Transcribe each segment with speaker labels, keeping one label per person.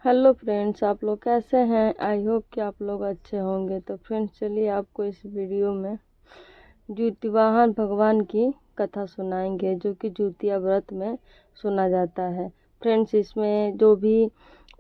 Speaker 1: Hello friends, आप लोग कैसे हैं। आई होप कि आप लोग अच्छे होंगे। तो फ्रेंड्स, चलिए आपको इस वीडियो में ज्योतिवाहन भगवान की कथा सुनाएंगे, जो कि ज्योतिया व्रत में सुना जाता है। फ्रेंड्स, इसमें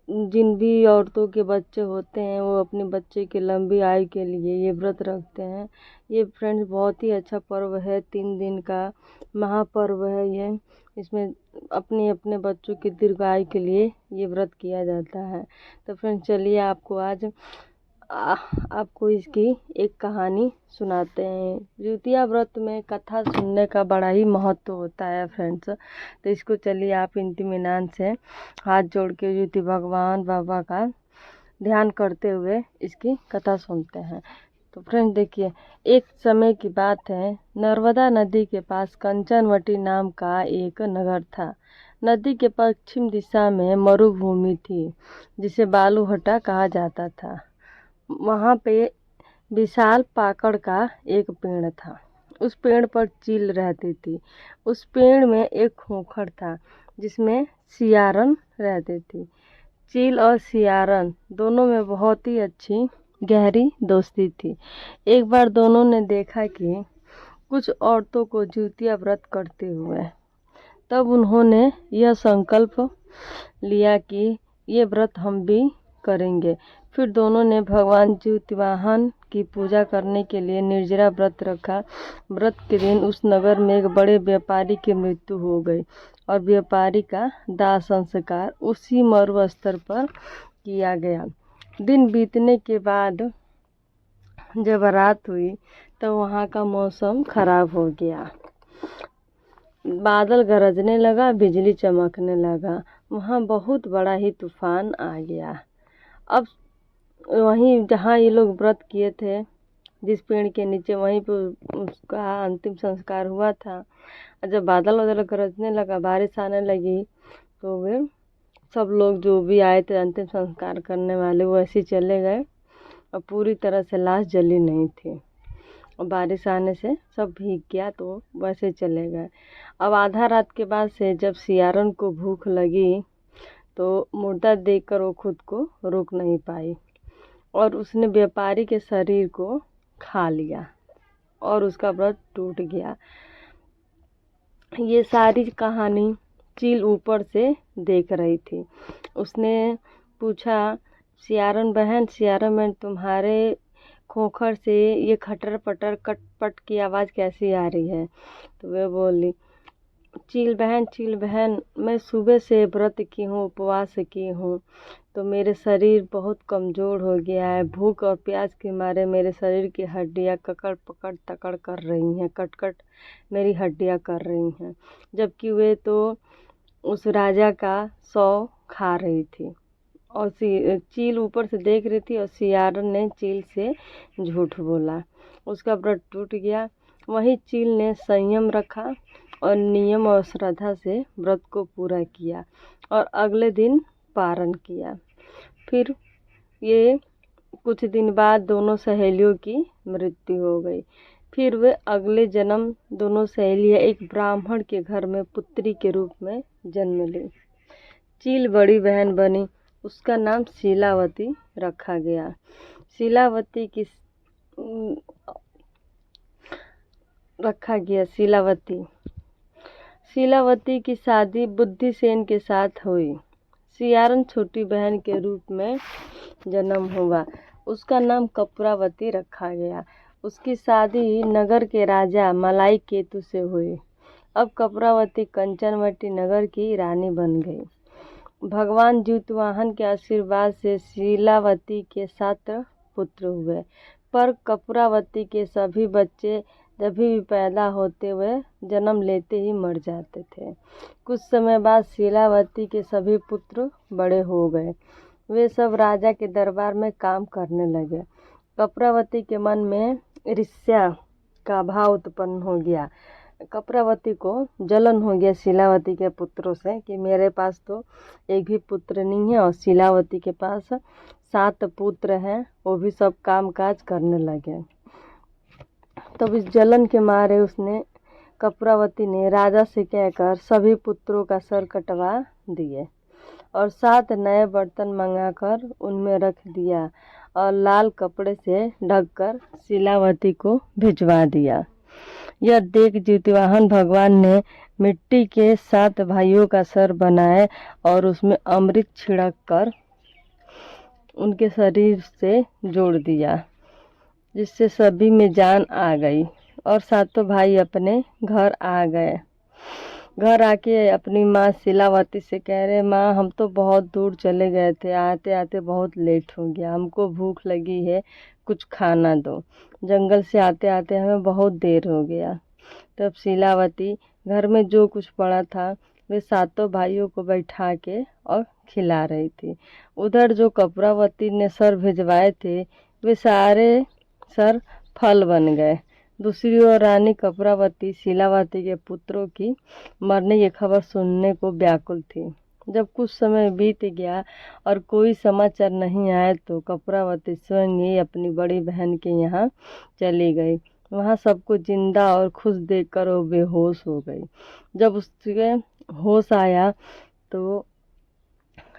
Speaker 1: जिन भी औरतों के बच्चे होते हैं, वो अपने बच्चे की लंबी आयु के लिए ये व्रत रखते हैं। ये फ्रेंड्स बहुत ही अच्छा पर्व है, 3 दिन का महापर्व है ये। इसमें अपने अपने बच्चों की दीर्घायु के लिए ये व्रत किया जाता है। तो फ्रेंड्स, चलिए आपको आज आपको इसकी एक कहानी सुनाते हैं। ज्योतिया व्रत में कथा सुनने का बड़ा ही महत्व होता है फ्रेंड्स। तो इसको चलिए आप इत्मीनान से हाथ जोड़ के ज्योति भगवान बाबा का ध्यान करते हुए इसकी कथा सुनते हैं। तो फ्रेंड्स देखिए, एक समय की बात है। नर्मदा नदी के पास कंचनवटी नाम का एक नगर था। नदी के पश्चिम दिशा में मरुभूमि थी, जिसे बालूहट्टा कहा जाता था। वहाँ पे विशाल पाकड़ का एक पेड़ था। उस पेड़ पर चील रहती थी। उस पेड़ में एक खोखर था, जिसमें सियारन रहती थी। चील और सियारन दोनों में बहुत ही अच्छी गहरी दोस्ती थी। एक बार दोनों ने देखा कि कुछ औरतों को ज्योतिया व्रत करते हुए। तब उन्होंने यह संकल्प लिया कि ये व्रत हम भी करेंगे। फिर दोनों ने भगवान ज्योतिवाहन की पूजा करने के लिए निर्जरा व्रत रखा। व्रत के दिन उस नगर में एक बड़े व्यापारी की मृत्यु हो गई और व्यापारी का दाह संस्कार उसी मरुस्थल पर किया गया। दिन बीतने के बाद जब रात हुई तो वहाँ का मौसम खराब हो गया। बादल गरजने लगा, बिजली चमकने लगा। वहाँ बहुत बड़ा ही तूफान आ गया। अब वहीं जहाँ ये लोग व्रत किए थे, जिस पेड़ के नीचे, वहीं पर उसका अंतिम संस्कार हुआ था। और जब बादल वादल गरजने लगा, बारिश आने लगी, तो वे सब लोग जो भी आए थे अंतिम संस्कार करने वाले, वो ऐसे चले गए और पूरी तरह से लाश जली नहीं थी। और बारिश आने से सब भीग गया, तो वैसे चले गए। अब आधा रात के बाद से जब सियारन को भूख लगी, तो मुर्दा देखकर वो खुद को रोक नहीं पाई और उसने व्यापारी के शरीर को खा लिया और उसका व्रत टूट गया। ये सारी कहानी चील ऊपर से देख रही थी। उसने पूछा, सियारन बहन, तुम्हारे खोखर से ये खटर पटर कटपट की आवाज़ कैसी आ रही है। तो वे बोली, चील बहन, मैं सुबह से व्रत की हूँ, उपवास की हूँ, तो मेरे शरीर बहुत कमज़ोर हो गया है। भूख और प्यास के मारे मेरे शरीर की हड्डियाँ ककड़ पकड़ तकड़ कर रही हैं, कट मेरी हड्डियाँ कर रही हैं। जबकि वे तो उस राजा का शव खा रही थी और चील ऊपर से देख रही थी और सियारन ने चील से झूठ बोला। उसका व्रत टूट गया। वहीं चील ने संयम रखा और नियम और श्रद्धा से व्रत को पूरा किया और अगले दिन पारण किया। फिर ये कुछ दिन बाद दोनों सहेलियों की मृत्यु हो गई। फिर वे अगले जन्म दोनों सहेलियाँ एक ब्राह्मण के घर में पुत्री के रूप में जन्म ली। चील बड़ी बहन बनी, उसका नाम शीलावती रखा गया। शीलावती की शीलावती की शादी बुद्धिसेन के साथ हुई। सियारन छोटी बहन के रूप में जन्म हुआ। उसका नाम कपूरावती रखा गया। उसकी शादी नगर के राजा मलाई केतु से हुई। अब कपूरावती कंचनवटी नगर की रानी बन गई। भगवान ज्योतिवाहन के आशीर्वाद से शीलावती के 7 पुत्र हुए, पर कपूरावती के सभी बच्चे जब भी पैदा होते हुए जन्म लेते ही मर जाते थे। कुछ समय बाद शीलावती के सभी पुत्र बड़े हो गए। वे सब राजा के दरबार में काम करने लगे। कपूरावती के मन में ईर्ष्या का भाव उत्पन्न हो गया। कपूरावती को जलन हो गया शीलावती के पुत्रों से कि मेरे पास तो एक भी पुत्र नहीं है और शीलावती के पास 7 पुत्र हैं, वो भी सब काम काज करने लगे। तब इस जलन के मारे कपूरावती ने राजा से कहकर सभी पुत्रों का सर कटवा दिए और 7 नए बर्तन मंगाकर उनमें रख दिया और लाल कपड़े से ढककर शीलावती को भिजवा दिया। यह देख ज्योतिवाहन भगवान ने मिट्टी के 7 भाइयों का सर बनाए और उसमें अमृत छिड़क कर उनके शरीर से जोड़ दिया, जिससे सभी में जान आ गई और 7 भाई अपने घर आ गए। घर आके अपनी माँ शीलावती से कह रहे, माँ हम तो बहुत दूर चले गए थे, आते आते बहुत लेट हो गया, हमको भूख लगी है, कुछ खाना दो, जंगल से आते आते हमें बहुत देर हो गया। तब शीलावती घर में जो कुछ पड़ा था वे 7 भाइयों को बैठा के और खिला रही थी। उधर जो कपूरावती ने सर भिजवाए थे वे सारे सर फल बन गए। दूसरी ओर रानी कपूरावती शीलावती के पुत्रों की मरने की खबर सुनने को व्याकुल थी। जब कुछ समय बीत गया और कोई समाचार नहीं आया तो कपूरावती स्वयं ही अपनी बड़ी बहन के यहाँ चली गई। वहाँ सबको जिंदा और खुश देखकर वो बेहोश हो गई। जब उसके होश आया तो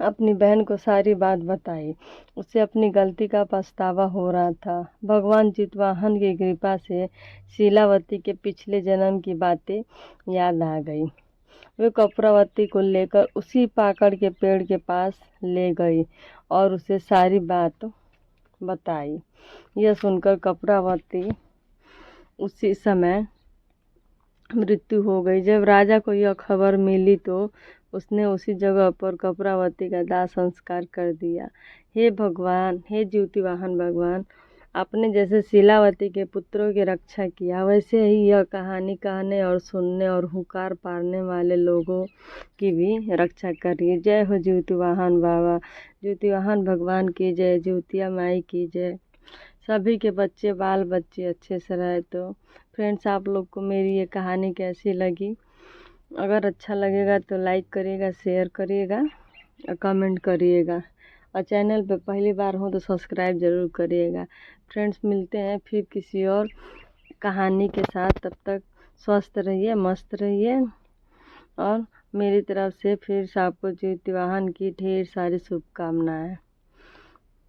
Speaker 1: अपनी बहन को सारी बात बताई। उसे अपनी गलती का पछतावा हो रहा था। भगवान ज्योतिवाहन की कृपा से शीलावती के पिछले जन्म की बातें याद आ गई। वे कपूरावती को लेकर उसी पाकड़ के पेड़ के पास ले गई और उसे सारी बात बताई। यह सुनकर कपूरावती उसी समय मृत्यु हो गई। जब राजा को यह खबर मिली तो उसने उसी जगह पर कपूरावती का दाह संस्कार कर दिया। हे भगवान, हे ज्योतिवाहन भगवान, आपने जैसे शीलावती के पुत्रों की रक्षा किया वैसे ही यह कहानी कहने और सुनने और हुकार पारने वाले लोगों की भी रक्षा करिए। जय हो ज्योतिवाहन बाबा, ज्योतिवाहन भगवान की जय, ज्योतिया माई की जय। सभी के बच्चे बाल बच्चे अच्छे से रहे। तो फ्रेंड्स, आप लोग को मेरी ये कहानी कैसी लगी? अगर अच्छा लगेगा तो लाइक करिएगा, शेयर करिएगा और कमेंट करिएगा, और चैनल पे पहली बार हो तो सब्सक्राइब ज़रूर करिएगा। फ्रेंड्स, मिलते हैं फिर किसी और कहानी के साथ। तब तक स्वस्थ रहिए, मस्त रहिए, और मेरी तरफ से फिर से आपको ज्योतिवाहन की ढेर सारी शुभकामनाएं।